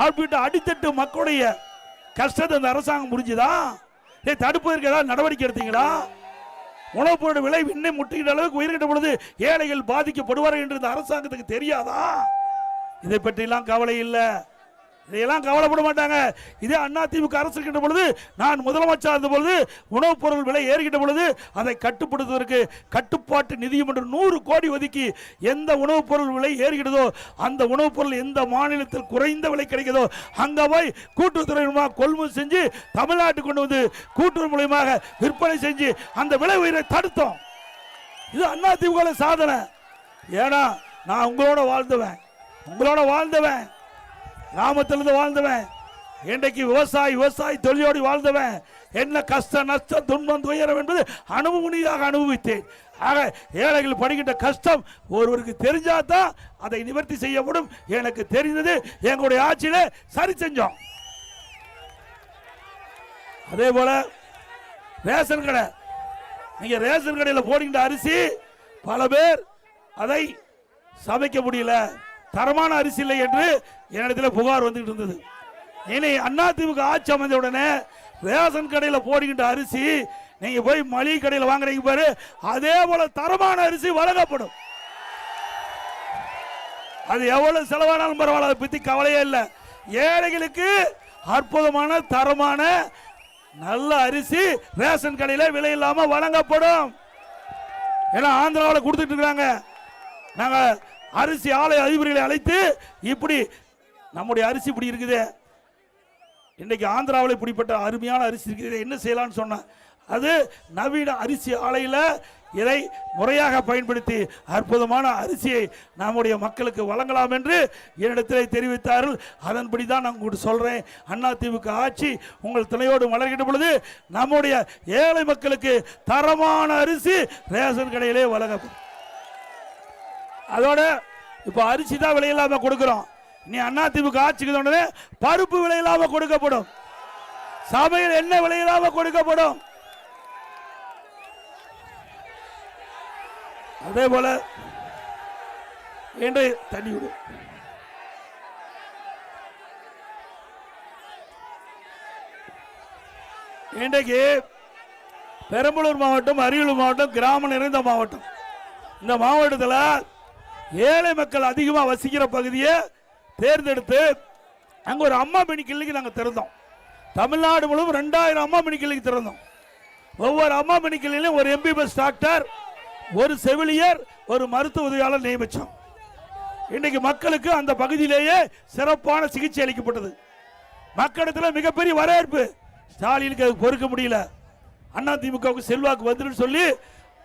அப்படின்ட்டு அடித்தட்டு மக்களுடைய கஷ்டத்தை இந்த அரசாங்கம் புரிஞ்சுதா? தடுப்பதற்கு ஏதாவது நடவடிக்கை எடுத்தீங்களா? உணவுப் பொருள் விலை இன்னும் முட்டுகின்ற அளவுக்கு உயர்கின்ற பொழுது ஏழைகள் பாதிக்கப்படுவார்கள் என்று இந்த அரசாங்கத்துக்கு தெரியாதா? இதை பற்றியெல்லாம் கவலை இல்லை, இதையெல்லாம் கவலைப்பட மாட்டாங்க. இதே அண்ணா திமுக அரசு இருக்கின்ற பொழுது, நான் முதலமைச்சர் இருந்த பொழுது உணவுப் பொருள் விலை ஏறுகின்ற பொழுது அதை கட்டுப்படுத்துவதற்கு கட்டுப்பாட்டு நிதியம் என்று 100 கோடி ஒதுக்கி எந்த உணவுப் பொருள் விலை ஏறுகிறதோ அந்த உணவுப் பொருள் எந்த மாநிலத்தில் குறைந்த விலை கிடைக்கிறதோ அங்கே போய் கூட்டுறவுத்துறை மூலமாக கொள்முதல் செஞ்சு தமிழ்நாட்டுக்கு கொண்டு வந்து கூட்டுறவு மூலமாக விற்பனை செஞ்சு அந்த விலை உயரை தடுத்தோம். இது அண்ணா திமுக சாதனை. ஏன்னா நான் உங்களோட வாழ்ந்தவன், கிராமத்திலிருந்து வாழ்ந்தவன், இன்றைக்கு விவசாயி தொழிலோடு வாழ்ந்தவன். என்ன கஷ்ட நஷ்டம் துன்பம் துயரம் என்பது அனுபவமாக அனுபவித்தேன். ஆக ஏழைகள் படுகின்ற கஷ்டம் ஒருவருக்கு தெரிஞ்சாதான் அதை நிவர்த்தி செய்யப்படும். எனக்கு தெரிந்தது எங்களுடைய ஆட்சியில சரி செஞ்சோம். அதே போல ரேஷன் கடை, நீங்க ரேஷன் கடையில் போடுகின்ற அரிசி பல பேர் அதை சமைக்க முடியல, தரமான அரிசி இல்லை என்று என்னிடத்தில் புகார் வந்துட்டு இருந்தது. இனி அதிமுக ஆட்சி அமைந்த உடனே ரேஷன் கடையில் போடுகின்ற அரிசி நீங்க போய் மளிகை கடையில் வாங்குறீங்க பாரு, அதே போல தரமான அரிசி வழங்கப்படும். அது எவ்வளவு செலவானாலும் பரவாயில்ல, அதை பத்தி கவலையே இல்லை. ஏழைகளுக்கு அற்புதமான தரமான நல்ல அரிசி ரேஷன் கடையில் விலை இல்லாம வழங்கப்படும். ஏன்னா ஆந்திராவில் கொடுத்துட்டு இருக்காங்க. நாங்க அரிசி ஆலை அதிபர்களை அழைத்து இப்படி நம்முடைய அரிசி இப்படி இருக்குது, இன்னைக்கு ஆந்திராவில் இப்படிப்பட்ட அருமையான அரிசி இருக்குது, என்ன செய்யலாம்னு சொன்ன அது நவீன அரிசி ஆலையில் இதை முறையாக பயன்படுத்தி அற்புதமான அரிசியை நம்முடைய மக்களுக்கு வழங்கலாம் என்று என்னிடத்தில் தெரிவித்தார்கள். அதன்படி தான் நான் உங்களுக்கு சொல்றேன், அதிமுக ஆட்சி உங்கள் துணையோடு வளர்கின்ற பொழுது நம்முடைய ஏழை மக்களுக்கு தரமான அரிசி ரேஷன் கடையிலே வழங்கப்படும். அதோட இப்ப அரிசி தான் விலையில்லாம கொடுக்கிறோம். நீ அதிமுக ஆட்சிக்கு உடனே பருப்பு விலையில்லாம கொடுக்கப்படும், சமையல் எண்ணெய் விலையில்லாம கொடுக்கப்படும். அதே போல இன்றைய தண்ணி விடு இன்றைக்கு பெரம்பலூர் மாவட்டம், அரியலூர் மாவட்டம் கிராமம் நிறைந்த மாவட்டம். இந்த மாவட்டத்தில் ஏழை மக்கள் அதிகமாக வசிக்கிற பகுதியை தேர்ந்தெடுத்து அங்க ஒரு அம்மா மினி கிளினிக் நாங்கள் திறந்தோம். தமிழ்நாடு முழுவதும் 2000 அம்மா மினி கிளினிக் திறந்தோம். ஒவ்வொரு அம்மா மினி கிளினிலும் ஒரு எம்பிபிஎஸ் டாக்டர், ஒரு செவிலியர், ஒரு மருத்துவ உதவியாளர் நியமித்தோம். இன்னைக்கு மக்களுக்கு அந்த பகுதியிலேயே சிறப்பான சிகிச்சை அளிக்கப்பட்டது. மக்களிடத்தில் மிகப்பெரிய வரவேற்பு. ஸ்டாலினுக்கு அது பொறுக்க முடியல, அதிமுகவுக்கு செல்வாக்கு வந்துன்னு சொல்லி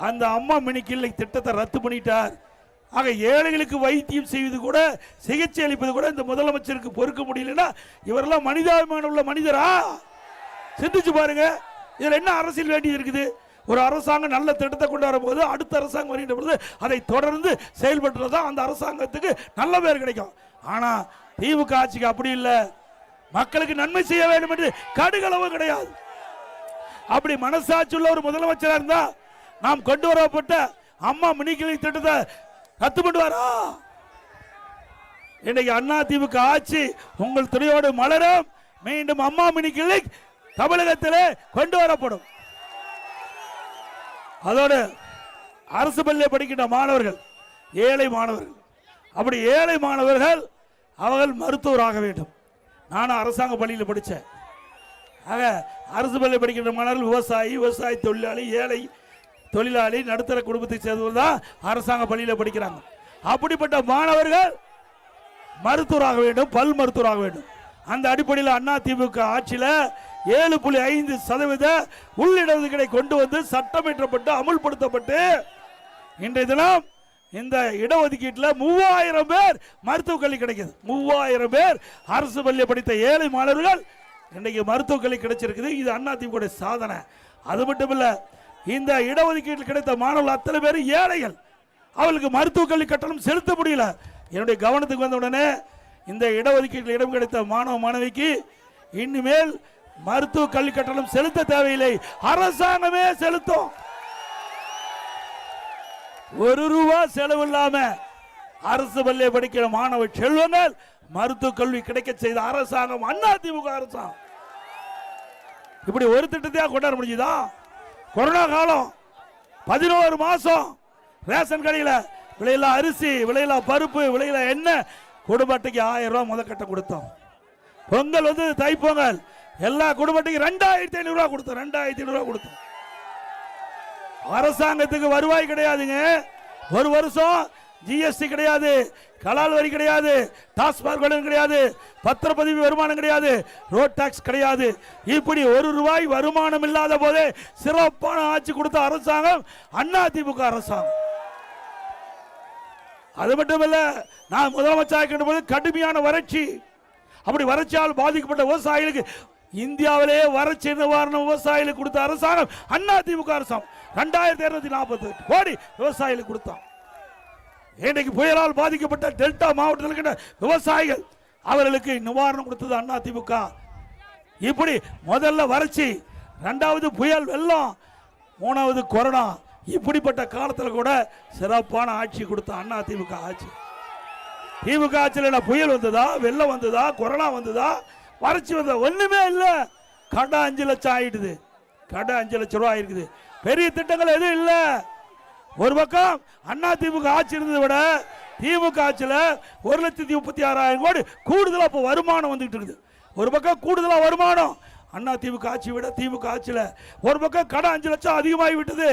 அந்த அம்மா மினி கிளினிக் திட்டத்தை ரத்து பண்ணிட்டார். ஆக ஏழைகளுக்கு வைத்தியம் செய்வது கூட, சிகிச்சை அளிப்பது கூட இந்த முதலமைச்சருக்கு பொறுக்க முடியலன்னா இவரெல்லாம் மனிதாபிமானம் உள்ள மனிதரா? சிந்திச்சு பாருங்க. இதுல என்ன அரசியல் வேண்டியது இருக்குது? ஒரு அரசாங்கம் நல்ல திட்டத்தை கொண்டு வரும்போது அடுத்த அரசாங்கம் வருகின்ற பொழுது அதை தொடர்ந்து செயல்படுறதா அந்த அரசாங்கத்துக்கு நல்ல பேர் கிடைக்கும். ஆனா திமுக ஆட்சிக்கு அப்படி இல்லை, மக்களுக்கு நன்மை செய்ய வேண்டும் என்று கடுகளவு கிடையாது. அப்படி மனசாட்சி உள்ள ஒரு முதலமைச்சராக இருந்தா நாம் கொண்டு வரப்பட்ட அம்மா மினி கிளினிக் திட்டத்தை ரத்து பண்ணுவாரா? இன்னைக்கு அதிமுக ஆட்சி உங்கள் துணையோடு மலரும். மீண்டும் அம்மா மினி கிளினிக் தமிழகத்திலே கொண்டு வரப்படும். அதோடு அரசு பள்ளியில் படிக்கின்ற மாணவர்கள், ஏழை மாணவர்கள், அப்படி ஏழை மாணவர்கள் அவர்கள் மருத்துவராக வேண்டும். நானும் அரசாங்க பள்ளியில் படித்தேன். ஆக அரசு பள்ளியில் படிக்கின்ற மாணவர்கள் விவசாயி தொழிலாளி, ஏழை தொழிலாளி, நடுத்தர குடும்பத்தை சேர்ந்தவர்கள் தான் அரசாங்க பள்ளியில் படிக்கிறாங்க. அப்படிப்பட்ட மாணவர்கள் மருத்துவராக வேண்டும், பல் மருத்துவராக வேண்டும். அந்த அடிப்படையில் அதிமுக ஆட்சியில் 7.5% உள்ளிடஒதுக்கீடை கொண்டு வந்து சட்டமிற்றப்பட்டு அமுல்படுத்தப்பட்டு இன்றைய தினம் இந்த இடஒதுக்கீட்டில் 3000 பேர் மருத்துவக் கல்வி கிடைக்குது. 3000 பேர் அரசு பள்ளி படித்த ஏழை மாணவர்கள் இன்றைக்கு மருத்துவக் கல்வி கிடைச்சிருக்குது. இது அதிமுக சாதனை. அது மட்டும் இல்ல, இந்த இடஒதுக்கீட்டில் கிடைத்த மாணவர்கள் அத்தனை பேர் ஏழைகள். அவளுக்கு மருத்துவக் கல்வி கட்டணம் செலுத்த முடியல. என்னுடைய கவனத்துக்கு வந்த உடனே இந்த இடஒதுக்கீட்டில் இடம் கிடைத்த மாணவ மாணவிக்கு இனிமேல் மருத்துவ கல்வி கட்டணம் செலுத்த தேவையில்லை, அரசாங்கமே செலுத்தும். 1 ரூபா செலவு இல்லாம அரசு பள்ளியை படிக்கிற மாணவ செல்வங்கள் மருத்துவ கல்வி கிடைக்க செய்த அரசாங்கம் அதிமுக அரசாங்கம். இப்படி ஒரு திட்டத்தையா கொண்டாட முடியுதா? கொரோனா காலம் 11 மாசம் ரேஷன் கடையில் விலையில்லா அரிசி, விலையில்லா பருப்பு, விலையில்லா எண்ணெய், குடும்ப அட்டைக்கு 1000 ரூபாய் முதற்கட்டம் கொடுத்தோம். பொங்கல் வந்து தைப்பொங்கல் எல்லா குடும்ப அட்டைக்கு 2500 ரூபாய் கொடுத்தோம். 2500 ரூபாய் கொடுத்தோம். அரசாங்கத்துக்கு வருவாய் கிடையாதுங்க. ஒரு வருஷம் ஜிஎஸ்டி கிடையாது, கலால் வரி கிடையாது, டாஸ்மாக் வரி கிடையாது, பத்திரப்பதிவு வருமானம் கிடையாது, ரோட் டாக்ஸ் கிடையாது. இப்படி 1 ரூபாய் வருமானம் இல்லாத போதே சிறப்பான ஆட்சி கொடுத்த அரசாங்கம் அதிமுக அரசாங்கம். அது மட்டுமல்ல, நான் முதலமைச்சர் போது கடுமையான வறட்சி, அப்படி வறட்சியால் பாதிக்கப்பட்ட விவசாயிகளுக்கு இந்தியாவிலே வறட்சி நிவாரணம் விவசாயிகளுக்கு கொடுத்த அரசாங்கம் அதிமுக அரசாங்கம். 2248 கோடி விவசாயிகளுக்கு கொடுத்தோம். இன்றைக்கு புயலால் பாதிக்கப்பட்ட டெல்டா மாவட்டத்தில் இருக்கிற விவசாயிகள் அவர்களுக்கு நிவாரணம் கொடுத்தது அதிமுக. இப்படி முதல்ல வறட்சி, 2வது புயல் வெள்ளம், 3வது கொரோனா, இப்படிப்பட்ட காலத்தில் கூட சிறப்பான ஆட்சி கொடுத்த அதிமுக ஆட்சி. திமுக ஆட்சியில் புயல் வந்ததா, வெள்ளம் வந்ததா, கொரோனா வந்ததா, வறட்சி வந்ததா? ஒண்ணுமே இல்லை. கடன் 5 லட்சம் ஆயிடுது. கடன் 5 லட்சம் ரூபாய் இருக்குது. பெரிய திட்டங்கள் எதுவும் இல்லை. ஒரு பக்கம் அதிமுக ஆட்சி இருந்ததை விட திமுக ஆட்சியில் 1,36,000 கோடி கூடுதலா இப்ப வருமானம் வந்துட்டு இருக்குது. ஒரு பக்கம் கூடுதலா வருமானம் அதிமுக ஆட்சி விட திமுக ஆட்சியில். ஒரு பக்கம் கடன் 5 லட்சம் அதிகமாகி விட்டது.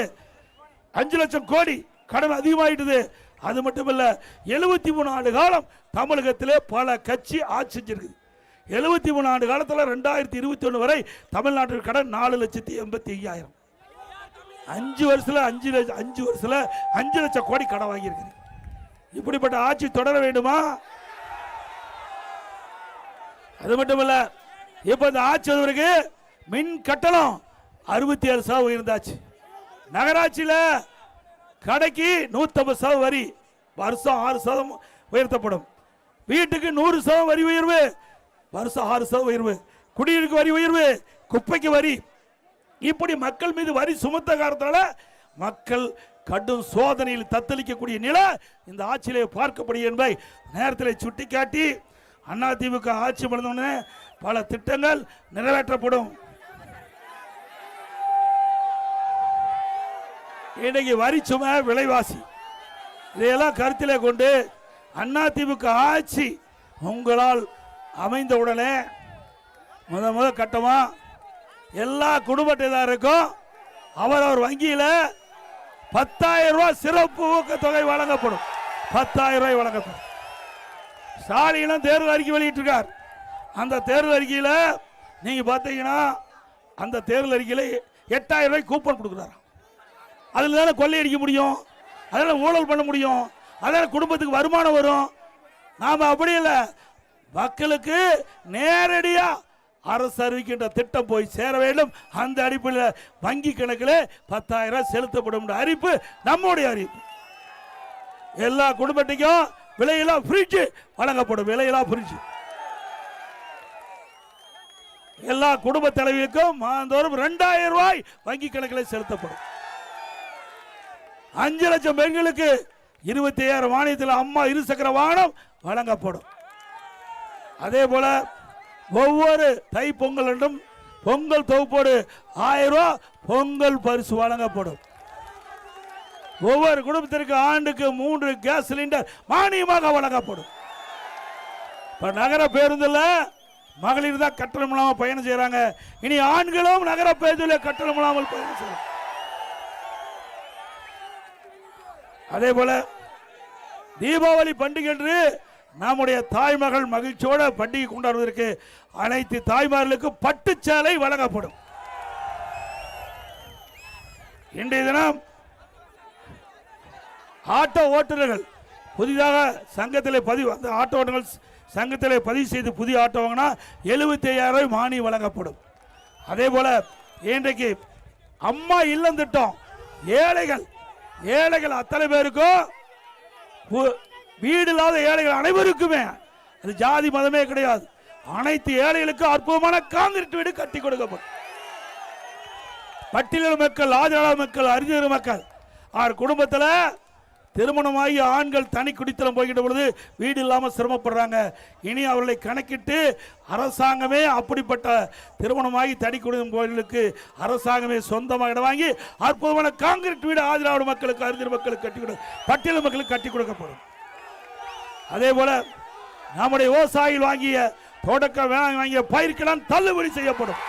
5 லட்சம் கோடி கடன் அதிகமாகிட்டது. அது மட்டும் இல்ல, 73 ஆண்டு காலம் தமிழகத்திலே பல கட்சி ஆட்சி செஞ்சிருக்கு. 73 ஆண்டு காலத்தில் 2021 வரை தமிழ்நாட்டில் கடன் 4,85,000. 5 வருஷத்துல 5 லட்சம் கோடி கடன் வாங்கியிருக்கு. இப்படிப்பட்ட ஆட்சி தொடர வேண்டுமா? அது மட்டும் இல்ல, இப்ப இந்த ஆட்சி வந்தவருக்கு மின் கட்டணம் 67% உயர்ந்தாச்சு. நகராட்சியில் கடைக்கு 150% வரி, வருஷம் 6% உயர்த்தப்படும். வீட்டுக்கு 100% வரி உயர்வு, வருஷம் 6% உயர்வு. குடிநீருக்கு வரி உயர்வு, குப்பைக்கு வரி. இப்படி மக்கள் மீது வரி சுமத்த காரணத்தால மக்கள் கடும் சோதனையில் தத்தளிக்கக்கூடிய நிலை இந்த ஆட்சியிலே பார்க்கப்படுகிறது என்பதை நேரத்தில் சுட்டிக்காட்டி அதிமுக ஆட்சி பண்ண பல திட்டங்கள் நிறைவேற்றப்படும். இன்னைக்கு வரி சுமை, விலைவாசி, இதையெல்லாம் கருத்திலே கொண்டு அதிமுக ஆட்சி உங்களால் அமைந்தவுடனே முதல் கட்டமா எல்லா குடும்ப அட்டைதாரருக்கும் அவரவர் வங்கியில் 10,000 ரூபாய் சிறப்பு ஊக்கத்தொகை வழங்கப்படும். 10,000 ரூபாய் வழங்கப்படும். ஸ்டாலினும் தேர்தல் அறிக்கை வெளியிட்டிருக்கார். அந்த தேர்தல் அறிக்கையில் நீங்க பார்த்தீங்கன்னா அந்த தேர்தல் அறிக்கையில் 8,000 ரூபாய் கூப்பன் கொடுக்குறாரு. அதில் தானே கொள்ளையடிக்க முடியும், அதில் ஊழல் பண்ண முடியும், அதில் குடும்பத்துக்கு வருமானம் வரும். நாம் அப்படி இல்லை, மக்களுக்கு நேரடியாக அரசு அறிவிக்கின்ற திட்டம் போய் சேர வேண்டும். அந்த அடிப்படையில் வங்கி கணக்கில் 10,000 செலுத்தப்படும் அறிவிப்பு நம்முடைய அறிவிப்பு. எல்லா குடும்பத்தையும் விலையில்லா ஃப்ரிட்ஜ் வழங்கப்படும். விலையில்லா ஃப்ரிட்ஜ் எல்லா குடும்ப தலைவிக்கும் மாதந்தோறும் 2,000 ரூபாய் வங்கி கணக்கில் செலுத்தப்படும். 5 லட்சம் பெண்களுக்கு 25,000 மானியத்தில் அம்மா இருசக்கர வாகனம் வழங்கப்படும். அதே போல ஒவ்வொரு தை பொங்கலும் பொங்கல் தொகுப்போடு 1000 ரூபாய் பொங்கல் பரிசு வழங்கப்படும். ஒவ்வொரு குடும்பத்திற்கு ஆண்டுக்கு 3 கேஸ் சிலிண்டர் மானியமாக வழங்கப்படும். இப்ப நகர பேருந்துல மகளிர் தான் கட்டணம் இல்லாமல் பயணம் செய்யறாங்க. இனி ஆண்களும் நகர பேருந்துல கட்டணம் இல்லாமல் பயணம் செய்யறாங்க. அதே போல தீபாவளி பண்டிகை என்று நம்முடைய தாய்மகள் மகிழ்ச்சியோட பண்டிகை கொண்டாடுவதற்கு அனைத்து தாய்மார்களுக்கும் பட்டு சேலை வழங்கப்படும். இன்றைய தினம் ஆட்டோ ஓட்டுநர்கள் புதிதாக சங்கத்திலே பதிவு அந்த ஆட்டோ ஓட்டுநர்கள் சங்கத்திலே பதிவு செய்து புதிய ஆட்டோ வாங்கினா 75,000 மானியம் வழங்கப்படும். அதே போல இன்றைக்கு அம்மா இல்லம் திட்டம் ஏழைகள் அத்தனை பேருக்கும் வீடு இல்லாத ஏழைகள் அனைவருக்குமே அது ஜாதி மதமே கிடையாது. அனைத்து ஏழைகளுக்கும் அற்புதமான காங்கிரீட் வீடு கட்டி கொடுக்கப்படும். பட்டியல் மக்கள், ஆதிவாசி மக்கள், அறிஞர் மக்கள் குடும்பத்தில் திருமணமாகி ஆண்கள் தனி குடித்தனம் போய்கின்ற பொழுது வீடு இல்லாமல் சிரமப்படுறாங்க. இனி அவர்களை கணக்கிட்டு அரசாங்கமே அப்படிப்பட்ட திருமணமாகி தனி குடித்தனம் கோயிலுக்கு அரசாங்கமே சொந்தமாக இடம் வாங்கி அற்புதமான காங்கிரீட் வீடு ஆதிராவிட மக்களுக்கு, அறிஞர் மக்களுக்கு கட்டி கொடு, பட்டியல் மக்களுக்கு கட்டி கொடுக்கப்படும். அதே போல நம்முடைய விவசாயிகள் வாங்கிய தொடக்க வேளாண் வாங்கிய பயிர்க்கெல்லாம் தள்ளுபடி செய்யப்படும்.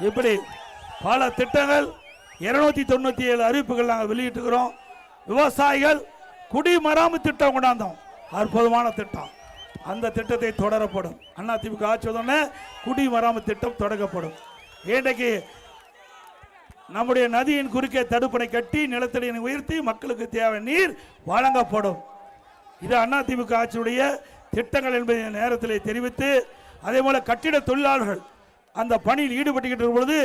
இப்படி பல திட்டங்கள் 297 அறிவிப்புகள் நாங்கள் வெளியிட்டுக்கிறோம். விவசாயிகள் குடிமராமத்து திட்டம் கொண்டாந்தோம், அற்புதமான திட்டம். அந்த திட்டத்தை தொடரப்படும். அதிமுக ஆட்சி வந்தோடனே குடிமராமத்து திட்டம் தொடங்கப்படும். இன்றைக்கு நம்முடைய நதியின் குறுக்கே தடுப்பணை கட்டி நிலத்தடியை உயர்த்தி மக்களுக்கு தேவை நீர் வழங்கப்படும். இது அதிமுக ஆட்சியுடைய திட்டங்கள் என்பதை நேரத்தில் தெரிவித்து, அதே போல கட்டிட தொழிலாளர்கள் அந்த பணியில் ஈடுபட்டுக்கின்ற பொழுது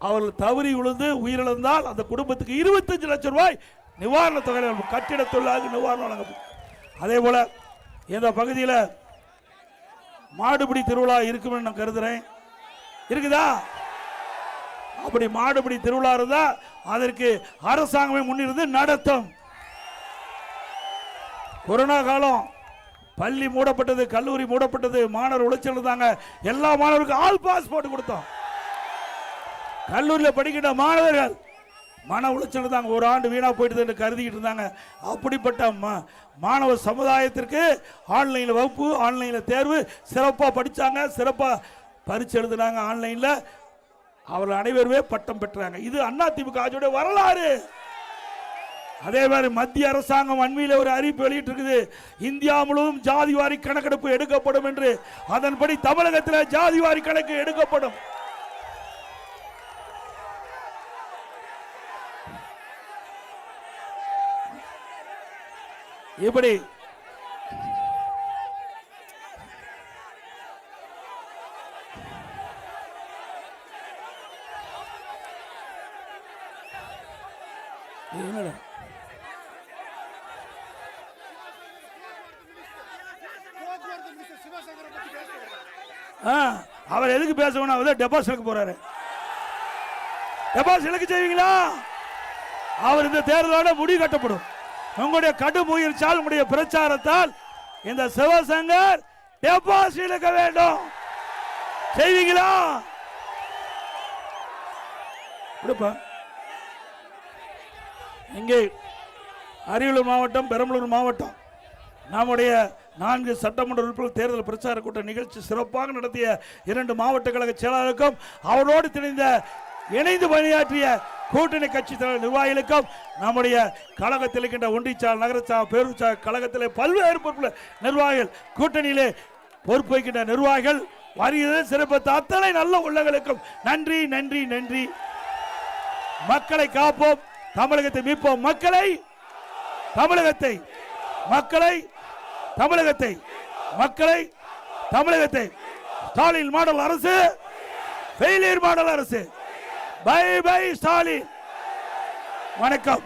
அவர்கள் தவறி விழுந்து உயிரிழந்தால் அந்த குடும்பத்துக்கு 25 லட்சம் ரூபாய் நிவாரண தொகை கட்டிட தொழிலாளர்கள் நிவாரணம் வழங்கப்படும். அதே போல இந்த பகுதியில் மாடுபிடி திருவிழா இருக்கும் நான் கருதுறேன். இருக்குதா? அப்படி மாடுபிடி திருவிழா இருந்தா அதற்கு அரசாங்கமே முன்னிருந்து நடத்தும். கொரோனா காலம், பள்ளி மூடப்பட்டது, கல்லூரி மூடப்பட்டது, மாணவர் உளைச்சல் இருந்தாங்க. எல்லா மாணவருக்கும் ஆல் பாஸ் போட்டு கொடுத்தோம். கல்லூரியில் படிக்கின்ற மாணவர்கள் மன உளைச்சல் இருந்தாங்க, ஒரு ஆண்டு வீணா போயிட்டு என்று கருதிக்கிட்டு இருந்தாங்க. அப்படிப்பட்ட மாணவர் சமுதாயத்திற்கு ஆன்லைனில் வகுப்பு, ஆன்லைனில் தேர்வு, சிறப்பாக படித்தாங்க, சிறப்பாக பரீட்சை எழுதினாங்க ஆன்லைனில். அவர்கள் அனைவருமே பட்டம் பெற்றாங்க. இது அதிமுக ஆட்சியுடைய வரலாறு. அதே மாதிரி மத்திய அரசாங்கம் அண்மையில் ஒரு அறிவிப்பு வெளியிட்டிருக்குது, இந்தியா முழுவதும் ஜாதிவாரி கணக்கெடுப்பு எடுக்கப்படும் என்று. அதன்படி தமிழகத்தில் ஜாதிவாரி கணக்கு எடுக்கப்படும். இப்படி அவர் எதுக்கு பேசணும்? அவர் டெபாசிட் போறாரு. டெபாசிட் செய்வீங்களா? அவர் இந்த தேர்தலோட முடிவு கட்டப்படும். உங்களுடைய கடும் முயற்சியால், உங்களுடைய பிரச்சாரத்தால் இந்த சிவசங்கர் டெபாசிட் இழக்க வேண்டும். செய்வீங்களா? இங்கே அரியலூர் மாவட்டம், பெரம்பலூர் மாவட்டம் நம்முடைய 4 சட்டமன்ற உறுப்பினர் தேர்தல் பிரச்சார கூட்ட நிகழ்ச்சி சிறப்பாக நடத்திய 2 மாவட்ட கழக செயலாளருக்கும் அவரோடு இணைந்து பணியாற்றிய கூட்டணி கட்சி தலைவர் நிர்வாகிகளுக்கும், நம்முடைய கழகத்தில் இருக்கின்ற ஒன்றியச்சால், நகரச்சால், பேரூர்ச்சால் கழகத்திலே பல்வேறு பொறுப்பு நிர்வாகிகள், கூட்டணியிலே பொறுப்பு வைக்கின்ற நிர்வாகிகள் வருகிறது சிறப்பித்த அத்தனை நல்ல உள்ளங்களுக்கும் நன்றி நன்றி நன்றி. மக்களை காப்போம், தமிழகத்தை மீட்போம். தமிழகத்தை ஸ்டாலின் மாடல் அரசு, ஃபெயிலியர் மாடல் அரசு. Bye bye Stalin. வணக்கம்.